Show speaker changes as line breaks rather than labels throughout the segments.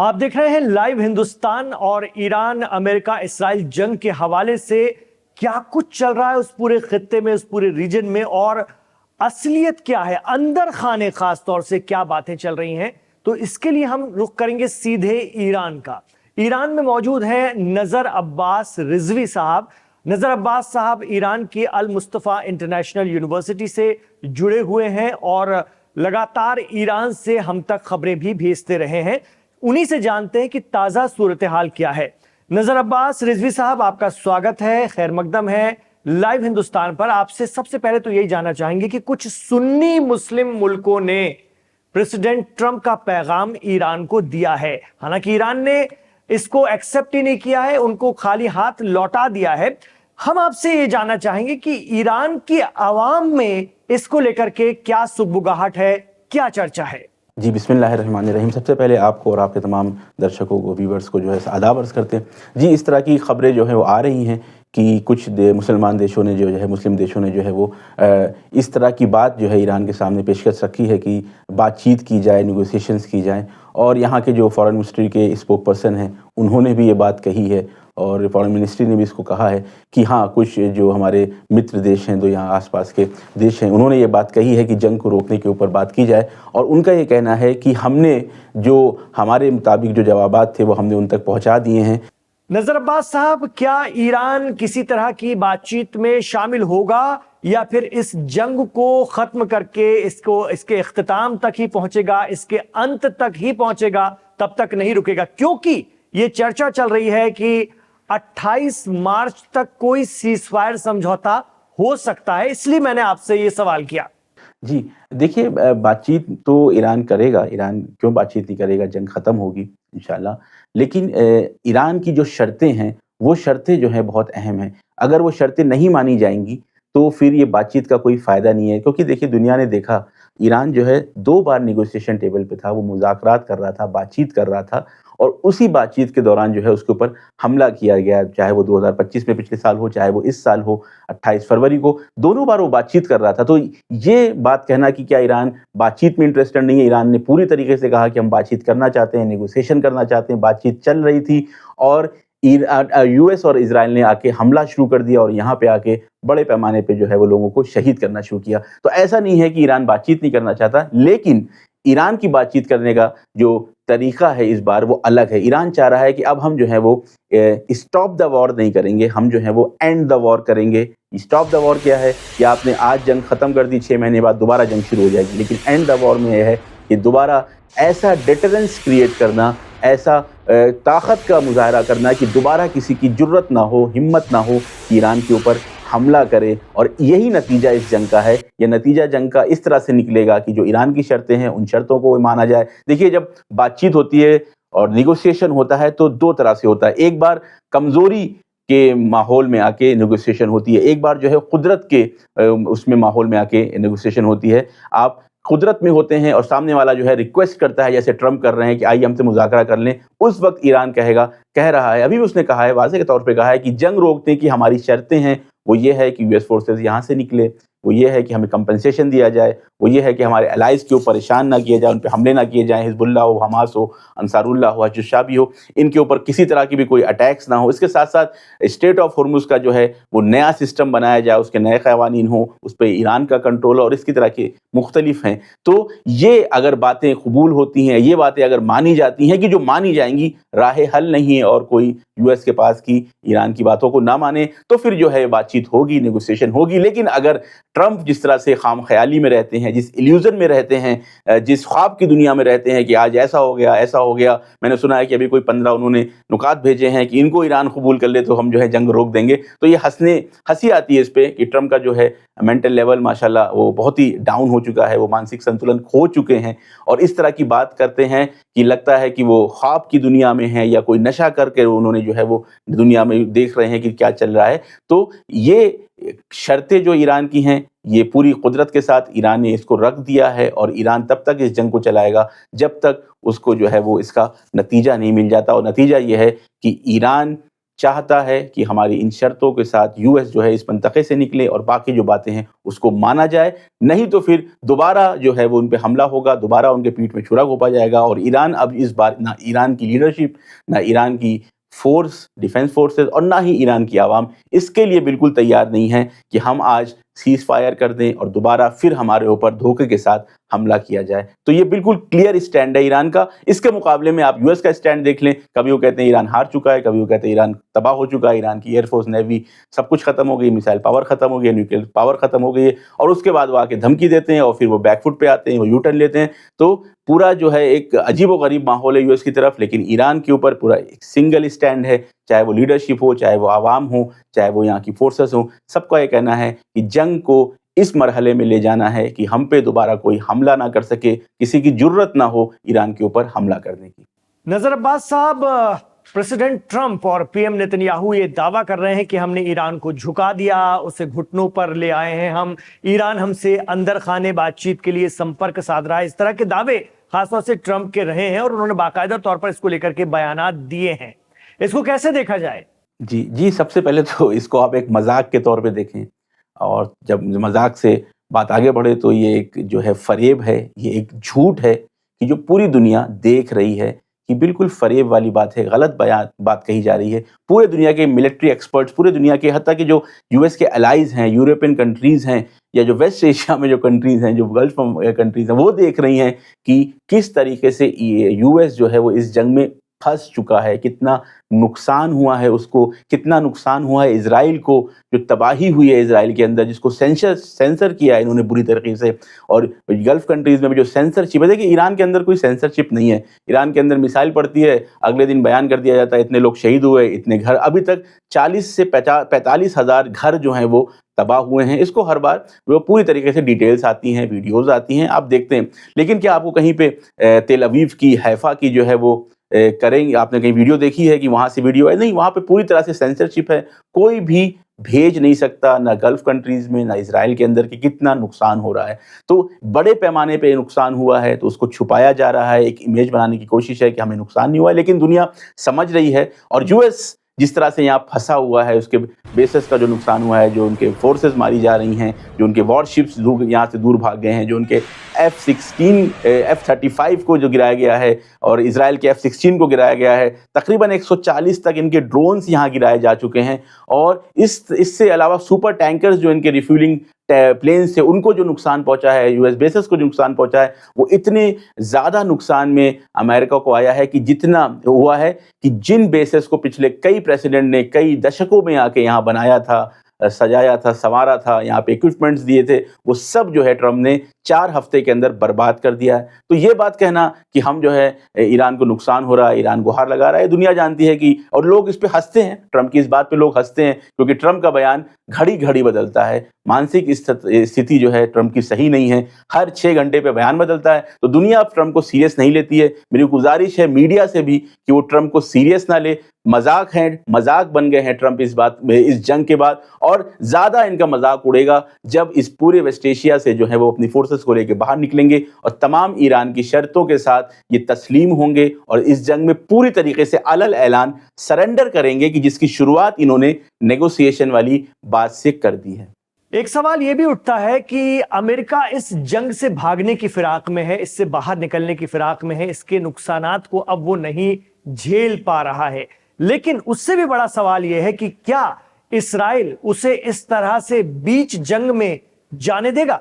آپ دیکھ رہے ہیں لائیو ہندوستان اور ایران امریکہ اسرائیل جنگ کے حوالے سے کیا کچھ چل رہا ہے اس پورے خطے میں، اس پورے ریجن میں، اور اصلیت کیا ہے، اندر خانے خاص طور سے کیا باتیں چل رہی ہیں۔ تو اس کے لیے ہم رخ کریں گے سیدھے ایران کا۔ ایران میں موجود ہیں نذر عباس رضوی صاحب۔ نذر عباس صاحب ایران کی المصطفیٰ انٹرنیشنل یونیورسٹی سے جڑے ہوئے ہیں اور لگاتار ایران سے ہم تک خبریں بھی بھیجتے رہے ہیں۔ انہی سے جانتے ہیں کہ تازہ صورتحال کیا ہے۔ نذر عباس رضوی صاحب، آپ کا سواگت ہے، خیر مقدم ہے لائیو ہندوستان پر۔ آپ سے سب سے پہلے تو یہی جاننا چاہیں گے کہ کچھ سنی مسلم ملکوں نے پریزیڈنٹ ٹرمپ کا پیغام ایران کو دیا ہے، حالانکہ ایران نے اس کو ایکسپٹ ہی نہیں کیا ہے، ان کو خالی ہاتھ لوٹا دیا ہے۔ ہم آپ سے یہ جاننا چاہیں گے کہ ایران کی عوام میں اس کو لے کر کے کیا سگبگاہٹ ہے، کیا چرچا ہے؟
جی بسم اللہ الرحمن الرحیم۔ سب سے پہلے آپ کو اور آپ کے تمام درشکوں کو، ویورز کو جو ہے آداب عرض کرتے ہیں۔ جی اس طرح کی خبریں جو ہیں وہ آ رہی ہیں کہ کچھ مسلمان دیشوں نے جو ہے مسلم دیشوں نے جو ہے وہ اس طرح کی بات جو ہے ایران کے سامنے پیشکش رکھی ہے کہ بات چیت کی جائے، نیگوسیشنز کی جائیں، اور یہاں کے جو فارن منسٹری کے اسپوک پرسن ہیں انہوں نے بھی یہ بات کہی ہے، اور فارن منسٹری نے بھی اس کو کہا ہے کہ ہاں کچھ جو ہمارے متر دیش ہیں، جو یہاں آس پاس کے دیش ہیں، انہوں نے یہ بات کہی ہے کہ جنگ کو روکنے کے اوپر بات کی جائے، اور ان کا یہ کہنا ہے کہ ہم نے جو ہمارے مطابق جو جوابات تھے وہ ہم نے ان تک پہنچا دیے ہیں۔
نذر عباس صاحب، کیا ایران کسی طرح کی بات چیت میں شامل ہوگا یا پھر اس جنگ کو ختم کر کے اس کے اختتام تک ہی پہنچے گا، اس کے انت تک ہی پہنچے گا، تب تک نہیں رکے گا؟ کیونکہ یہ چرچا چل رہی ہے کہ 28 مارچ تک کوئی سیز فائر سمجھوتا ہو سکتا ہے، اس لیے میں نے آپ سے یہ سوال کیا۔
جی دیکھیے، بات چیت تو ایران کرے گا، ایران کیوں بات چیت نہیں کرے گا، جنگ ختم ہوگی انشاءاللہ، لیکن ایران کی جو شرطیں ہیں وہ شرطیں جو ہیں بہت اہم ہیں۔ اگر وہ شرطیں نہیں مانی جائیں گی تو پھر یہ بات چیت کا کوئی فائدہ نہیں ہے، کیونکہ دیکھیے دنیا نے دیکھا ایران جو ہے 2 بار نیگوسیشن ٹیبل پہ تھا، وہ مذاکرات کر رہا تھا، بات چیت کر رہا تھا، اور اسی بات چیت کے دوران جو ہے اس کے اوپر حملہ کیا گیا، چاہے وہ 2025 میں پچھلے سال ہو، چاہے وہ اس سال ہو 28 فروری کو، دونوں بار وہ بات چیت کر رہا تھا۔ تو یہ بات کہنا کہ کیا ایران بات چیت میں انٹرسٹڈ نہیں ہے، ایران نے پوری طریقے سے کہا کہ ہم بات چیت کرنا چاہتے ہیں، نیگوسیشن کرنا چاہتے ہیں، بات چیت چل رہی تھی، اور یو ایس اور اسرائیل نے آ کے حملہ شروع کر دیا اور یہاں پہ آ کے بڑے پیمانے پہ جو ہے وہ لوگوں کو شہید کرنا شروع کیا۔ تو ایسا نہیں ہے کہ ایران بات چیت نہیں کرنا چاہتا، لیکن ایران کی بات چیت کرنے کا جو طریقہ ہے اس بار وہ الگ ہے۔ ایران چاہ رہا ہے کہ اب ہم جو ہے وہ اسٹاپ دا وار نہیں کریں گے، ہم جو ہے وہ اینڈ دا وار کریں گے۔ اسٹاپ دا وار کیا ہے کہ آپ نے آج جنگ ختم کر دی، 6 مہینے بعد دوبارہ جنگ شروع ہو جائے گی، لیکن اینڈ دا وار میں یہ ہے کہ دوبارہ ایسا ڈیٹرنس کریٹ کرنا، ایسا طاقت کا مظاہرہ کرنا کہ دوبارہ کسی کی جرت نہ ہو، ہمت نہ ہو کہ ایران کے اوپر حملہ کرے، اور یہی نتیجہ اس جنگ کا ہے۔ یہ نتیجہ جنگ کا اس طرح سے نکلے گا کہ جو ایران کی شرطیں ہیں ان شرطوں کو مانا جائے۔ دیکھیے جب بات چیت ہوتی ہے اور نیگوسیشن ہوتا ہے تو 2 طرح سے ہوتا ہے، ایک بار کمزوری کے ماحول میں آ کے نیگوسیشن ہوتی ہے، ایک بار جو ہے قدرت کے اس میں ماحول میں آ کے نیگوسیشن ہوتی ہے۔ آپ قدرت میں ہوتے ہیں اور سامنے والا جو ہے ریکویسٹ کرتا ہے، جیسے ٹرمپ کر رہے ہیں کہ آئیے ہم سے مذاکرہ کر لیں، اس وقت ایران کہہ رہا ہے، ابھی بھی اس نے کہا ہے، واضح کے طور پہ کہا ہے کہ جنگ روکنے کی ہماری شرطیں ہیں وہ یہ ہے کہ US فورسز یہاں سے نکلے، وہ یہ ہے کہ ہمیں کمپنسیشن دیا جائے، وہ یہ ہے کہ ہمارے الائز کے اوپر پریشان نہ کیے جائیں، ان پہ حملے نہ کیے جائیں، حزب اللہ ہو، حماس ہو، انصار اللہ ہو، حشد شعبی ہو، ان کے اوپر کسی طرح کی بھی کوئی اٹیکس نہ ہو۔ اس کے ساتھ ساتھ اسٹیٹ آف ہرمز کا جو ہے وہ نیا سسٹم بنایا جائے، اس کے نئے قوانین ہوں، اس پہ ایران کا کنٹرول، اور اس کی طرح کے مختلف ہیں۔ تو یہ اگر باتیں قبول ہوتی ہیں، یہ باتیں اگر مانی جاتی ہیں، کہ جو مانی جائیں گی، راہ حل نہیں ہے اور کوئی US کے پاس کی ایران کی باتوں کو نہ مانے، تو پھر جو ہے بات چیت ہوگی، نیگوسیشن ہوگی۔ لیکن اگر ٹرمپ جس طرح سے خام خیالی میں رہتے ہیں، جس ایلیوژن میں رہتے ہیں، جس خواب کی دنیا میں رہتے ہیں کہ آج ایسا ہو گیا، ایسا ہو گیا، میں نے سنا ہے کہ ابھی کوئی 15 انہوں نے نکات بھیجے ہیں کہ ان کو ایران قبول کر لے تو ہم جو ہے جنگ روک دیں گے، تو یہ ہنسی آتی ہے اس پہ کہ ٹرمپ کا جو ہے مینٹل لیول ماشاءاللہ وہ بہت ہی ڈاؤن ہو چکا ہے، وہ مانسک سنتولن کھو چکے ہیں، اور اس طرح کی بات کرتے ہیں کہ لگتا ہے کہ وہ خواب کی دنیا میں ہیں، یا کوئی نشہ کر کے انہوں نے جو ہے وہ دنیا میں دیکھ رہے ہیں کہ کیا چل رہا ہے۔ تو یہ شرطیں جو ایران کی ہیں، یہ پوری قدرت کے ساتھ ایران نے اس کو رکھ دیا ہے، اور ایران تب تک اس جنگ کو چلائے گا جب تک اس کو جو ہے وہ اس کا نتیجہ نہیں مل جاتا، اور نتیجہ یہ ہے کہ ایران چاہتا ہے کہ ہماری ان شرطوں کے ساتھ US جو ہے اس منطقے سے نکلے اور باقی جو باتیں ہیں اس کو مانا جائے، نہیں تو پھر دوبارہ جو ہے وہ ان پہ حملہ ہوگا، دوبارہ ان کے پیٹھ میں چھرا گھونپا جائے گا، اور ایران اب اس بار نہ ایران کی لیڈرشپ، نہ ایران کی فورس، ڈیفنس فورسز، اور نہ ہی ایران کی عوام اس کے لیے بالکل تیار نہیں ہے کہ ہم آج سیز فائر کر دیں اور دوبارہ پھر ہمارے اوپر دھوکے کے ساتھ حملہ کیا جائے۔ تو یہ بالکل کلیئر اسٹینڈ ہے ایران کا۔ اس کے مقابلے میں آپ US کا اسٹینڈ دیکھ لیں، کبھی وہ کہتے ہیں ایران ہار چکا ہے، کبھی وہ کہتے ہیں ایران تباہ ہو چکا ہے، ایران کی ایئر فورس، نیوی سب کچھ ختم ہو گئی، میسائل پاور ختم ہو گئی، نیوکلیئر پاور ختم ہو گئی ہے، اور اس کے بعد وہ آ کے دھمکی دیتے ہیں اور پھر وہ بیک فٹ پہ آتے ہیں، وہ یو ٹرن لیتے ہیں۔ تو پورا جو ہے ایک عجیب و غریب ماحول ہے US کی طرف، لیکن ایران کے اوپر پورا ایک سنگل اسٹینڈ ہے، چاہے وہ لیڈرشپ ہو، چاہے وہ عوام ہو، چاہے وہ یہاں کی فورسز ہوں، سب کا یہ کہنا ہے کہ جنگ کو اس مرحلے میں لے جانا ہے کہ ہم پہ دوبارہ کوئی حملہ نہ کر سکے، کسی کی جرت نہ ہو ایران کے اوپر حملہ کرنے کی۔
نظر عباس صاحب، پریزیڈنٹ ٹرمپ اور PM نتنیاہو یہ دعویٰ کر رہے ہیں کہ ہم نے ایران کو جھکا دیا، اسے گھٹنوں پر لے آئے ہیں، ایران ہم سے اندر خانے بات چیت کے لیے سمپرک سادھ رہا ہے۔ اس طرح کے دعوے خاص طور سے ٹرمپ کے رہے ہیں اور انہوں نے باقاعدہ طور پر اس کو لے کر کے بیانات دیے ہیں۔ اس کو کیسے دیکھا جائے؟
جی، سب سے پہلے تو اس کو آپ ایک مذاق کے طور پہ دیکھیں، اور جب مذاق سے بات آگے بڑھے تو یہ ایک جو ہے فریب ہے، یہ ایک جھوٹ ہے کہ جو پوری دنیا دیکھ رہی ہے کہ بالکل فریب والی بات ہے، غلط بات کہی جا رہی ہے۔ پورے دنیا کے ملٹری ایکسپرٹس، پورے دنیا کے، حتیٰ کہ جو US کے الائز ہیں، یورپین کنٹریز ہیں، یا جو ویسٹ ایشیا میں جو کنٹریز ہیں، جو گلف کنٹریز ہیں، وہ دیکھ رہی ہیں کہ کس طریقے سے US جو ہے وہ اس جنگ میں پھنس چکا ہے، کتنا نقصان ہوا ہے اس کو، کتنا نقصان ہوا ہے اسرائیل کو، جو تباہی ہوئی ہے اسرائیل کے اندر، جس کو سینسر کیا ہے انہوں نے بری طریقے سے۔ اور گلف کنٹریز میں بھی جو سینسرشپ ہے، دیکھیں ایران کے اندر کوئی سینسرشپ نہیں ہے، ایران کے اندر میسائل پڑتی ہے، اگلے دن بیان کر دیا جاتا ہے اتنے لوگ شہید ہوئے، اتنے گھر، ابھی تک 40 سے 45 ہزار گھر جو ہیں وہ تباہ ہوئے ہیں۔ اس کو ہر بار وہ پوری طریقے سے ڈیٹیلز آتی ہیں، ویڈیوز آتی ہیں، آپ دیکھتے ہیں۔ لیکن کیا آپ کو کہیں پہ تیل اویو کی، حیفا کی جو ہے وہ کریں گے، آپ نے کہیں ویڈیو دیکھی ہے کہ وہاں سے ویڈیو ہے؟ نہیں، وہاں پہ پوری طرح سے سینسرشپ ہے، کوئی بھی بھیج نہیں سکتا، نہ گلف کنٹریز میں نہ اسرائیل کے اندر، کہ کتنا نقصان ہو رہا ہے۔ تو بڑے پیمانے پہ نقصان ہوا ہے تو اس کو چھپایا جا رہا ہے، ایک امیج بنانے کی کوشش ہے کہ ہمیں نقصان نہیں ہوا ہے، لیکن دنیا سمجھ رہی ہے۔ اور US جس طرح سے یہاں پھنسا ہوا ہے، اس کے بیسز کا جو نقصان ہوا ہے، جو ان کے فورسز ماری جا رہی ہیں، جو ان کے وار شپس یہاں سے دور بھاگ گئے ہیں، جو ان کے F-35 کو جو گرایا گیا ہے، اور اسرائیل کے F-16 کو گرایا گیا ہے، تقریباً 140 تک ان کے ڈرونز یہاں گرائے جا چکے ہیں، اور اس سے علاوہ سپر ٹینکرز جو ان کے ریفیولنگ پلینز سے ان کو جو نقصان پہنچا ہے، US بیسز کو جو نقصان پہنچا ہے، وہ اتنے زیادہ نقصان میں امریکہ کو آیا ہے کہ جتنا ہوا ہے کہ جن بیسز کو پچھلے کئی پریزیڈنٹ نے کئی دشکوں میں آ کے یہاں بنایا تھا، سجایا تھا، سنوارا تھا، یہاں پہ اکوپمنٹس دیے تھے، وہ سب جو ہے ٹرمپ نے 4 ہفتے کے اندر برباد کر دیا ہے۔ تو یہ بات کہنا کہ ہم جو ہے ایران کو نقصان ہو رہا ہے، ایران کو ہار لگا رہا ہے، دنیا جانتی ہے کہ، اور لوگ اس پہ ہنستے ہیں، ٹرمپ کی اس بات پہ لوگ ہنستے ہیں، کیونکہ ٹرمپ کا بیان گھڑی گھڑی بدلتا ہے، مانسک استھتی جو ہے ٹرمپ کی صحیح نہیں ہے، ہر 6 گھنٹے پہ بیان بدلتا ہے، تو دنیا اب ٹرمپ کو سیریس نہیں لیتی ہے۔ میری گزارش ہے میڈیا سے بھی کہ وہ ٹرمپ کو سیریس نہ لے، مذاق بن گئے ہیں ٹرمپ اس بات میں، اس جنگ کے بعد، اور زیادہ ان کا مذاق اڑے گا جب اس پورے ویسٹ ایشیا سے جو ہے وہ اپنی فورسز کو لے کے باہر نکلیں گے اور تمام ایران کی شرطوں کے ساتھ یہ تسلیم ہوں گے اور اس جنگ میں پوری طریقے سے علل اعلان سرنڈر کریں گے، کہ جس کی شروعات انہوں نے نیگوسیشن والی بات سے کر دی ہے۔
ایک سوال یہ بھی اٹھتا ہے کہ امریکہ اس جنگ سے بھاگنے کی فراق میں ہے، اس سے باہر نکلنے کی فراق میں ہے، اس کے نقصانات کو اب وہ نہیں جھیل پا رہا ہے، لیکن اس سے بھی بڑا سوال یہ ہے کہ کیا اسرائیل اسے اس طرح سے بیچ جنگ میں جانے دے گا؟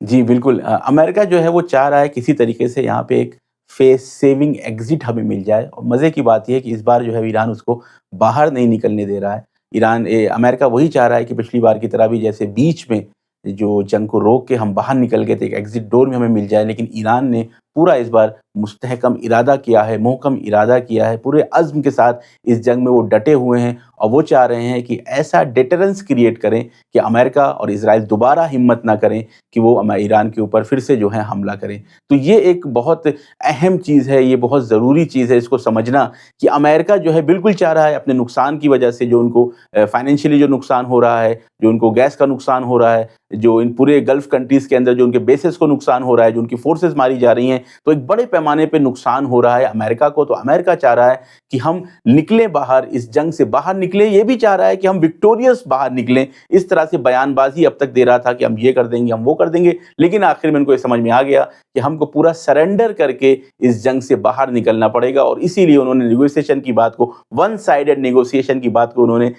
جی بالکل، امریکہ جو ہے وہ چاہ رہا ہے کسی طریقے سے یہاں پہ ایک فیس سیونگ ایگزٹ ہمیں مل جائے، اور مزے کی بات یہ ہے کہ اس بار جو ہے ایران اس کو باہر نہیں نکلنے دے رہا ہے۔ امریکہ وہی چاہ رہا ہے کہ پچھلی بار کی طرح بھی، جیسے بیچ میں جو جنگ کو روک کے ہم باہر نکل گئے تھے، ایک ایگزٹ ڈور میں ہمیں مل جائے، لیکن ایران نے پورا اس بار مستحکم ارادہ کیا ہے، محکم ارادہ کیا ہے، پورے عزم کے ساتھ اس جنگ میں وہ ڈٹے ہوئے ہیں، اور وہ چاہ رہے ہیں کہ ایسا ڈیٹرنس کریٹ کریں کہ امریکہ اور اسرائیل دوبارہ ہمت نہ کریں کہ وہ ایران کے اوپر پھر سے جو ہے حملہ کریں۔ تو یہ ایک بہت اہم چیز ہے، یہ بہت ضروری چیز ہے اس کو سمجھنا، کہ امریکہ جو ہے بالکل چاہ رہا ہے اپنے نقصان کی وجہ سے، جو ان کو فائنینشلی جو نقصان ہو رہا ہے، جو ان کو گیس کا نقصان ہو رہا ہے، جو ان پورے گلف کنٹریز کے اندر جو ان کے بیسز کو نقصان ہو رہا ہے، جو ان کی فورسز ماری جا رہی ہیں، تو ایک بڑے پیمانے پہ نقصان ہو رہا ہے امریکہ کو. تو امریکہ چاہ رہا ہے کہ ہم نکلیں باہر, اس جنگ سے باہر نکلیں, یہ بھی چاہ رہا ہے کہ ہم وکٹوریس باہر نکلیں. اس طرح سے بیان بازی اب تک دے رہا تھا کہ ہم یہ کر دیں گے, ہم وہ کر دیں گے, لیکن آخر میں ان کو یہ سمجھ میں آ گیا کہ ہم کو پورا سرنڈر کر کے اس جنگ سے باہر نکلنا پڑے گا. اور اسی لیے انہوں نے نیگوسیشن کی بات کو, ون سائیڈڈ نیگوسیشن کی بات کو انہوں نے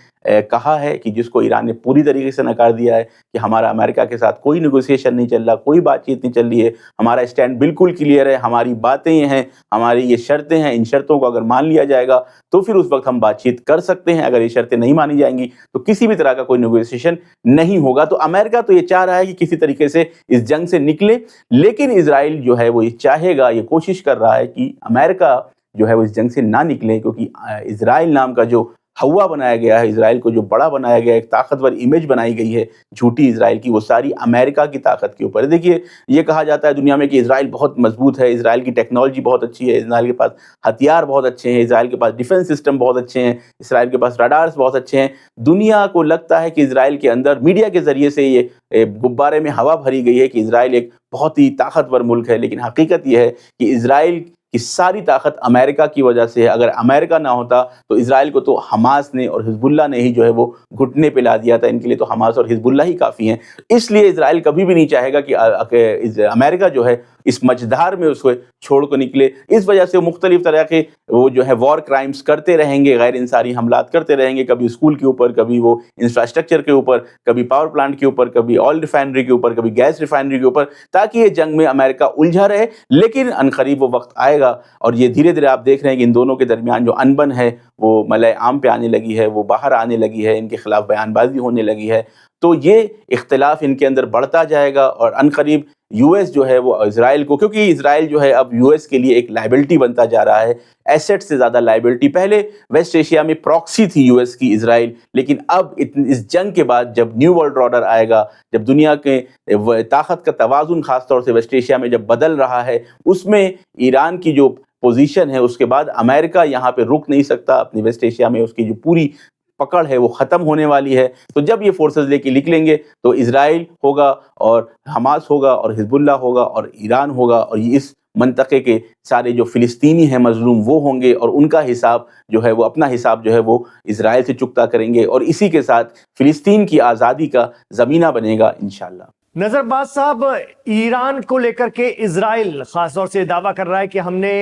کہا ہے, کہ جس کو ایران نے پوری طریقے سے نکار دیا ہے کہ ہمارا امریکہ کے ساتھ کوئی نیگوسیشن نہیں چل رہا, کوئی بات چیت نہیں چل رہی ہے, ہمارا اسٹینڈ بالکل کلیئر ہے, ہماری باتیں یہ ہیں, ہماری یہ شرطیں ہیں, ان شرطوں کو اگر مان لیا جائے گا تو پھر اس وقت ہم بات چیت کر سکتے ہیں, اگر یہ شرطیں نہیں مانی جائیں گی تو کسی بھی طرح کا کوئی نیگوسیشن نہیں ہوگا. تو امریکہ تو یہ چاہ رہا ہے کہ کسی طریقے سے اس جنگ سے نکلے, لیکن اسرائیل جو ہے وہ یہ چاہے گا, یہ کوشش کر رہا ہے کہ امریکہ جو ہے وہ اس جنگ سے نہ نکلے, کیونکہ اسرائیل نام کا جو ہوا بنایا گیا ہے, اسرائیل کو جو بڑا بنایا گیا ہے, ایک طاقتور امیج بنائی گئی ہے جھوٹی اسرائیل کی, وہ ساری امریکہ کی طاقت کے اوپر. دیکھیے یہ کہا جاتا ہے دنیا میں کہ اسرائیل بہت مضبوط ہے, اسرائیل کی ٹیکنالوجی بہت اچھی ہے, اسرائیل کے پاس ہتھیار بہت اچھے ہیں, اسرائیل کے پاس ڈیفنس سسٹم بہت اچھے ہیں, اسرائیل کے پاس رڈارز بہت اچھے ہیں. دنیا کو لگتا ہے کہ اسرائیل کے اندر میڈیا کے ذریعے سے یہ غبارے میں ہوا بھری گئی ہے کہ اسرائیل ایک بہت ہی طاقتور ملک ہے, لیکن حقیقت یہ ہے کہ اسرائیل کی ساری طاقت امریکہ کی وجہ سے ہے. اگر امریکہ نہ ہوتا تو اسرائیل کو تو حماس نے اور حزب اللہ نے ہی جو ہے وہ گھٹنے پہ لا دیا تھا, ان کے لیے تو حماس اور حزب اللہ ہی کافی ہیں. اس لیے اسرائیل کبھی بھی نہیں چاہے گا کہ امریکہ جو ہے اس مجدار میں اس کو چھوڑ کو نکلے. اس وجہ سے مختلف طرح کے وہ جو ہے وار کرائمز کرتے رہیں گے, غیر انسانی حملات کرتے رہیں گے, کبھی اسکول کے اوپر, کبھی وہ انفراسٹرکچر کے اوپر, کبھی پاور پلانٹ کے اوپر, کبھی آئل ریفائنری کے اوپر, کبھی گیس ریفائنری کے اوپر, تاکہ یہ جنگ میں امریکہ الجھا رہے. لیکن عنقریب وہ وقت آئے گا, اور یہ دھیرے دھیرے آپ دیکھ رہے ہیں کہ ان دونوں کے درمیان جو انبن ہے وہ ملأ عام پہ آنے لگی ہے, وہ باہر آنے لگی ہے, ان کے خلاف بیان بازی ہونے لگی ہے. تو یہ اختلاف ان کے اندر بڑھتا جائے گا, اور عنقریب یو ایس جو ہے وہ اسرائیل کو, کیونکہ اسرائیل جو ہے اب یو ایس کے لیے ایک لائبلٹی بنتا جا رہا ہے, ایسٹ سے زیادہ لائبلٹی. پہلے ویسٹ ایشیا میں پراکسی تھی یو ایس کی اسرائیل, لیکن اب اس جنگ کے بعد جب نیو ورلڈ آرڈر آئے گا, جب دنیا کے طاقت کا توازن خاص طور سے ویسٹ ایشیا میں جب بدل رہا ہے, اس میں ایران کی جو پوزیشن ہے, اس کے بعد امریکہ یہاں پہ رک نہیں سکتا اپنی ویسٹ ایشیا میں, اس کی جو پوری پکڑ ہے وہ ختم ہونے والی ہے. تو جب یہ فورسز لے کے نکلیں گے تو اسرائیل ہوگا اور حماس ہوگا اور حزب اللہ ہوگا اور ایران ہوگا, اور اس منطقے کے سارے جو فلسطینی ہیں مظلوم وہ ہوں گے, اور ان کا حساب جو ہے وہ اپنا حساب جو ہے وہ اسرائیل سے چکتا کریں گے, اور اسی کے ساتھ فلسطین کی آزادی کا زمینہ بنے گا انشاءاللہ.
نظر باز صاحب, ایران کو لے کر کے اسرائیل خاص طور سے دعویٰ کر رہا ہے کہ ہم نے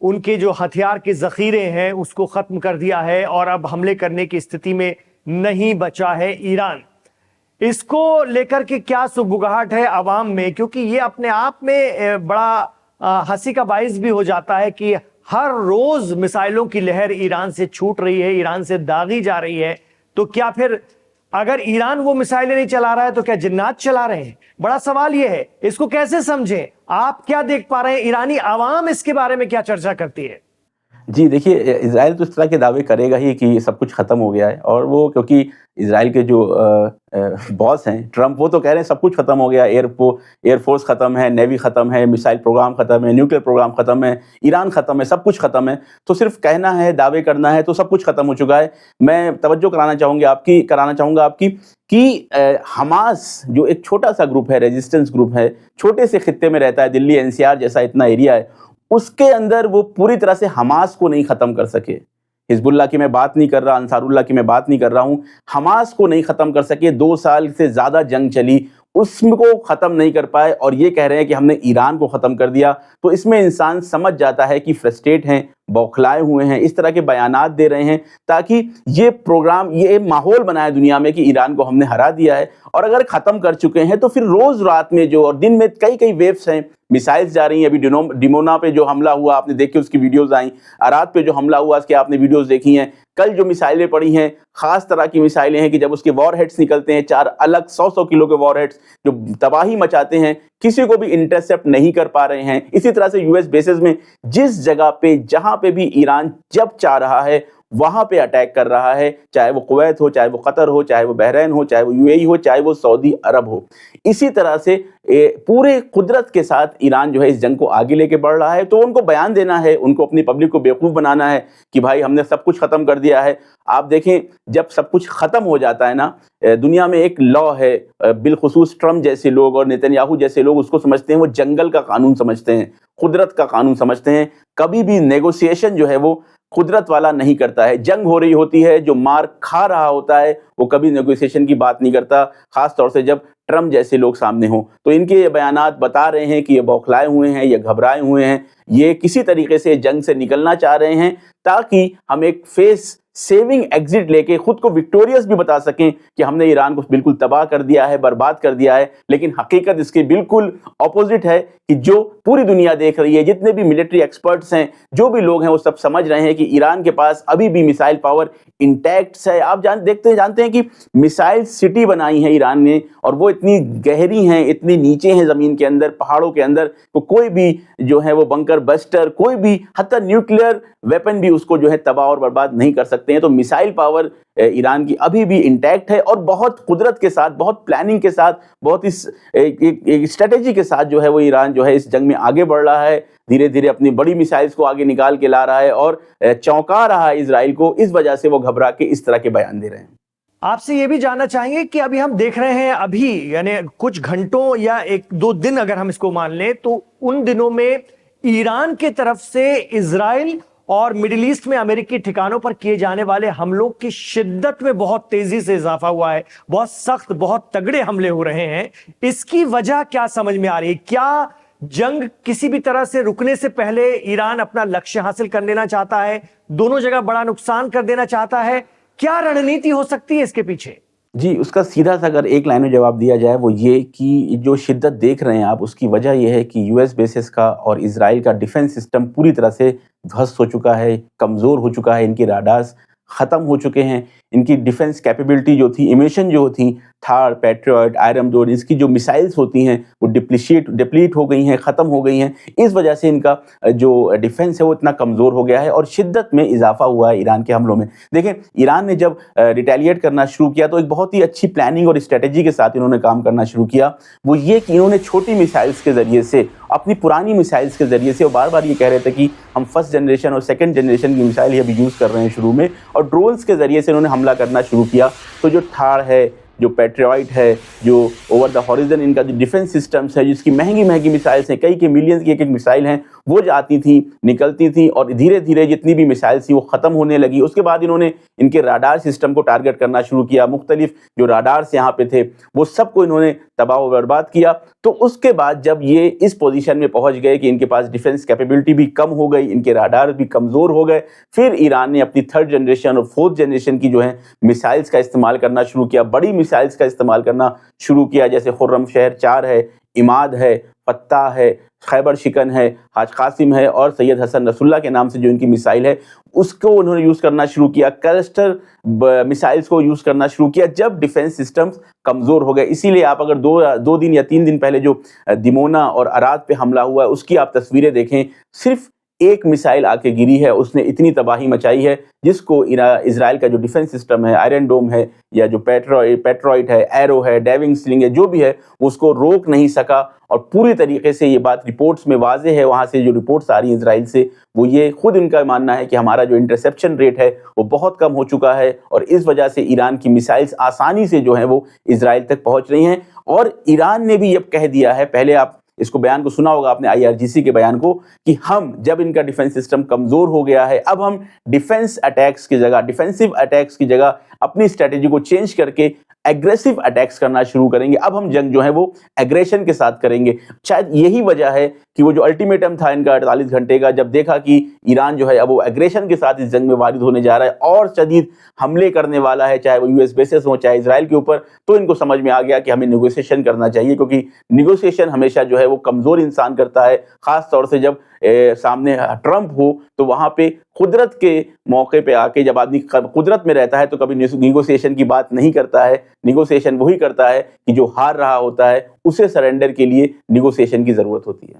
ان کے جو ہتھیار کے ذخیرے ہیں اس کو ختم کر دیا ہے, اور اب حملے کرنے کی استھتی میں نہیں بچا ہے ایران. اس کو لے کر کے کیا سگبگاہٹ ہے عوام میں, کیونکہ یہ اپنے آپ میں بڑا ہنسی کا باعث بھی ہو جاتا ہے کہ ہر روز میزائلوں کی لہر ایران سے چھوٹ رہی ہے, ایران سے داغی جا رہی ہے. تو کیا پھر اگر ایران وہ میزائلیں نہیں چلا رہا ہے تو کیا جنات چلا رہے ہیں؟ بڑا سوال یہ ہے, اس کو کیسے سمجھیں؟ آپ کیا دیکھ پا رہے ہیں, ایرانی عوام اس کے بارے میں کیا چرچا کرتی ہے؟
جی دیکھیے, اسرائیل تو اس طرح کے دعوے کرے گا ہی کہ یہ سب کچھ ختم ہو گیا ہے, اور وہ کیونکہ اسرائیل کے جو باس ہیں ٹرمپ, وہ تو کہہ رہے ہیں سب کچھ ختم ہو گیا, ایئر فورس ختم ہے, نیوی ختم ہے, میسائل پروگرام ختم ہے, نیوکلیر پروگرام ختم ہے, ایران ختم ہے, سب کچھ ختم ہے. تو صرف کہنا ہے, دعوے کرنا ہے, تو سب کچھ ختم ہو چکا ہے. میں توجہ کرانا چاہوں گا آپ کی کہ حماس جو ایک چھوٹا سا گروپ ہے, ریزسٹنس گروپ ہے, چھوٹے سے خطے میں رہتا ہے, دلی NCR جیسا اتنا ایریا ہے, اس کے اندر وہ پوری طرح سے حماس کو نہیں ختم کر سکے. حزب اللہ کی میں بات نہیں کر رہا, انصار اللہ کی میں بات نہیں کر رہا ہوں, حماس کو نہیں ختم کر سکے. 2 سال سے زیادہ جنگ چلی, اس کو ختم نہیں کر پائے, اور یہ کہہ رہے ہیں کہ ہم نے ایران کو ختم کر دیا. تو اس میں انسان سمجھ جاتا ہے کہ فرسٹریٹ ہیں, بوکھلائے ہوئے ہیں, اس طرح کے بیانات دے رہے ہیں تاکہ یہ پروگرام, یہ ماحول بنائے دنیا میں کہ ایران کو ہم نے ہرا دیا ہے. اور اگر ختم کر چکے ہیں تو پھر روز رات میں جو, اور دن میں کئی ویوز ہیں, میسائلز جا رہی ہیں. ابھی ڈیمونا پہ جو حملہ ہوا آپ نے دیکھے, اس کی ویڈیوز آئیں. ارات پہ جو حملہ ہوا اس کے آپ نے ویڈیوز دیکھی ہیں. کل جو میسائلیں پڑی ہیں, خاص طرح کی میسائلیں ہیں کہ جب اس کے وار ہیڈز نکلتے ہیں, 4 الگ 100 کلو کے وار ہیڈز جو تباہی مچاتے ہیں, کسی کو بھی انٹرسپٹ نہیں کر پا رہے ہیں. اسی طرح سے US بیسز میں جس جگہ پہ جہاں پہ بھی ایران جب چاہ رہا ہے وہاں پہ اٹیک کر رہا ہے، چاہے وہ کویت ہو، چاہے وہ قطر ہو، چاہے وہ بحرین ہو، چاہے وہ UAE ہو، چاہے وہ سعودی عرب ہو۔ اسی طرح سے پورے قدرت کے ساتھ ایران جو ہے اس جنگ کو آگے لے کے بڑھ رہا ہے، تو ان کو بیان دینا ہے، ان کو اپنی پبلک کو بیوقوف بنانا ہے کہ بھائی ہم نے سب کچھ ختم کر دیا ہے۔ آپ دیکھیں جب سب کچھ ختم ہو جاتا ہے نا، دنیا میں ایک لا ہے، بالخصوص ٹرمپ جیسے لوگ اور نیتن یاہو جیسے لوگ اس کو سمجھتے ہیں، وہ جنگل کا قانون سمجھتے ہیں، قدرت کا قانون سمجھتے ہیں۔ کبھی بھی نیگوسیشن جو ہے وہ قدرت والا نہیں کرتا ہے۔ جنگ ہو رہی ہوتی ہے، جو مار کھا رہا ہوتا ہے وہ کبھی نیگوسیشن کی بات نہیں کرتا، خاص طور سے جب ٹرمپ جیسے لوگ سامنے ہوں۔ تو ان کے یہ بیانات بتا رہے ہیں کہ یہ بوکھلائے ہوئے ہیں، یہ گھبرائے ہوئے ہیں، یہ کسی طریقے سے جنگ سے نکلنا چاہ رہے ہیں تاکہ ہم ایک فیس سیونگ ایگزٹ لے کے خود کو وکٹوریس بھی بتا سکیں کہ ہم نے ایران کو بالکل تباہ کر دیا ہے، برباد کر دیا ہے۔ لیکن حقیقت اس کے بالکل اپوزٹ ہے کہ جو پوری دنیا دیکھ رہی ہے، جتنے بھی ملٹری ایکسپرٹس ہیں، جو بھی لوگ ہیں، وہ سب سمجھ رہے ہیں کہ ایران کے پاس ابھی بھی میسائل پاور انٹیکٹس ہے۔ آپ جانتے ہیں کہ میسائل سٹی بنائی ہے ایران نے، اور وہ اتنی گہری ہیں، اتنی نیچے ہیں زمین کے اندر، پہاڑوں کے اندر، تو کوئی بھی جو ہے وہ بنکر بسٹر، کوئی بھی حتی نیوکلیئر ویپن بھی اس کو جو ہے تباہ اور برباد نہیں کر سکتے ہیں۔ تو میسائل پاور ایران کی ابھی بھی انٹیکٹ ہے، اور بہت قدرت کے ساتھ، بہت پلاننگ کے ساتھ، بہت اس اسٹریٹجی کے ساتھ جو ہے وہ ایران جو ہے اس جنگ میں آگے بڑھ رہا ہے، دھیرے دھیرے اپنی بڑی میسائلز کو آگے نکال کے لا رہا ہے، اور چونکا رہا ہے اسرائیل کو۔ اس وجہ سے وہ گھبرا کے اس طرح کے بیان دے رہے ہیں۔
آپ سے یہ بھی جاننا چاہیں گے کہ ابھی ہم دیکھ رہے ہیں، ابھی یعنی کچھ گھنٹوں یا ایک دو دن اگر ہم اس کو مان لیں، تو ان دنوں میں ایران کے طرف سے اسرائیل اور مڈل ایسٹ میں امریکی ٹھکانوں پر کیے جانے والے حملوں کی شدت میں بہت تیزی سے اضافہ ہوا ہے، بہت سخت، بہت تگڑے حملے ہو رہے ہیں۔ اس کی وجہ کیا سمجھ میں آ رہی ہے؟ کیا جنگ کسی بھی طرح سے رکنے سے پہلے ایران اپنا لکشیہ حاصل کر لینا چاہتا ہے، دونوں جگہ بڑا نقصان کر دینا چاہتا ہے؟ کیا رننیتی ہو سکتی ہے اس کے پیچھے؟
جی، اس کا سیدھا سا اگر ایک لائن میں جواب دیا جائے وہ یہ کہ جو شدت دیکھ رہے ہیں آپ، اس کی وجہ یہ ہے کہ US بیسز کا اور اسرائیل کا ڈیفنس سسٹم پوری طرح سے دھوست ہو چکا ہے، کمزور ہو چکا ہے، ان کی راڈارز ختم ہو چکے ہیں، ان کی ڈیفنس کیپیبلٹی جو تھی، ایمیشن جو تھی، تھار، پیٹریوٹ، آئرن ڈور، اس کی جو میسائلز ہوتی ہیں وہ ڈپلیٹ ہو گئی ہیں، ختم ہو گئی ہیں۔ اس وجہ سے ان کا جو ڈیفنس ہے وہ اتنا کمزور ہو گیا ہے، اور شدت میں اضافہ ہوا ہے ایران کے حملوں میں۔ دیکھیں ایران نے جب ریٹیلیٹ کرنا شروع کیا تو ایک بہت ہی اچھی پلاننگ اور اسٹریٹجی کے ساتھ انہوں نے کام کرنا شروع کیا۔ وہ یہ کہ انہوں نے چھوٹی میسائلز کے ذریعے سے، اپنی پرانی میسائلز کے ذریعے سے، وہ بار بار یہ کہہ رہے تھے کہ ہم فرسٹ جنریشن اور سیکنڈ جنریشن کی میسائل ہی ابھی یوز کر رہے ہیں شروع میں، اور ڈرونز کے ذریعے سے انہوں نے حملہ کرنا شروع کیا۔ تو جو تھار ہے، جو پیٹریوٹ ہے، جو اوور دا ہاریزن ان کا جو ڈیفنس سسٹمز ہے، جس کی مہنگی میسائلز ہیں، کئی ملینز کی ایک میسائل ہیں، وہ جاتی تھیں، نکلتی تھیں، اور دھیرے دھیرے جتنی بھی میسائلز تھیں وہ ختم ہونے لگی۔ اس کے بعد انہوں نے ان کے راڈار سسٹم کو ٹارگٹ کرنا شروع کیا، مختلف جو راڈارز یہاں پہ تھے وہ سب کو انہوں نے تباہ و برباد کیا۔ تو اس کے بعد جب یہ اس پوزیشن میں پہنچ گئے کہ ان کے پاس ڈیفنس کیپیبلٹی بھی کم ہو گئی، ان کے راڈار بھی کمزور ہو گئے، پھر ایران نے اپنی تھرڈ جنریشن اور فورتھ جنریشن کی جو ہے میسائلز کا استعمال کرنا شروع کیا، بڑی میسائلز کا استعمال کرنا شروع کیا، جیسے خرم شہر 4 ہے، عماد ہے، فتح ہے، خیبر شکن ہے، حاج قاسم ہے، اور سید حسن رسول اللہ کے نام سے جو ان کی میسائل ہے اس کو انہوں نے یوز کرنا شروع کیا، کلسٹر میسائلز کو یوز کرنا شروع کیا جب ڈیفنس سسٹمز کمزور ہو گئے۔ اسی لیے آپ اگر دو دن یا 3 دن پہلے جو دیمونا اور اراد پہ حملہ ہوا ہے اس کی آپ تصویریں دیکھیں، صرف ایک میسائل آ کے گری ہے، اس نے اتنی تباہی مچائی ہے جس کو اسرائیل کا جو ڈیفنس سسٹم ہے، آئرن ڈوم ہے، یا جو پیٹروٹ ہے، ایرو ہے، ڈیونگ سلنگ ہے، جو بھی ہے اس کو روک نہیں سکا۔ اور پوری طریقے سے یہ بات رپورٹس میں واضح ہے، وہاں سے جو رپورٹس آ رہی ہیں اسرائیل سے، وہ یہ خود ان کا ماننا ہے کہ ہمارا جو انٹرسیپشن ریٹ ہے وہ بہت کم ہو چکا ہے، اور اس وجہ سے ایران کی میسائلز آسانی سے جو ہیں وہ اسرائیل تک پہنچ رہی ہیں۔ اور ایران نے بھی یہ کہہ دیا ہے، پہلے آپ اس کو بیان کو سنا ہوگا آپ نے، IRGC کے بیان کو، کہ ہم جب ان کا ڈیفنس سسٹم کمزور ہو گیا ہے، اب ہم ڈیفنسو اٹیکس کی جگہ اپنی اسٹریٹجی کو چینج کر کے ایگریسو اٹیکس کرنا شروع کریں گے۔ اب ہم جنگ جو ہے وہ ایگریشن کے ساتھ کریں گے۔ شاید یہی وجہ ہے کہ وہ جو الٹیمیٹم تھا ان کا 48 گھنٹے کا، جب دیکھا کہ ایران جو ہے اب وہ ایگریشن کے ساتھ اس جنگ میں وارد ہونے جا رہا ہے اور شدید حملے کرنے والا ہے، چاہے وہ US بیسز ہوں چاہے اسرائیل کے اوپر، تو ان کو سمجھ میں آ گیا کہ ہمیں نیگوسیشن کرنا چاہیے، کیونکہ نیگوسیشن ہمیشہ جو ہے وہ کمزور انسان کرتا ہے، خاص طور سے جب سامنے ٹرمپ ہو، تو وہاں پہ قدرت کے موقع پہ آ کے جب آدمی قدرت میں رہتا ہے تو کبھی نیگوسیشن کی بات نہیں کرتا ہے۔ نیگوسیشن وہی کرتا ہے کہ جو ہار رہا ہوتا ہے، اسے سرنڈر کے لیے نیگوسیشن کی ضرورت ہوتی ہے۔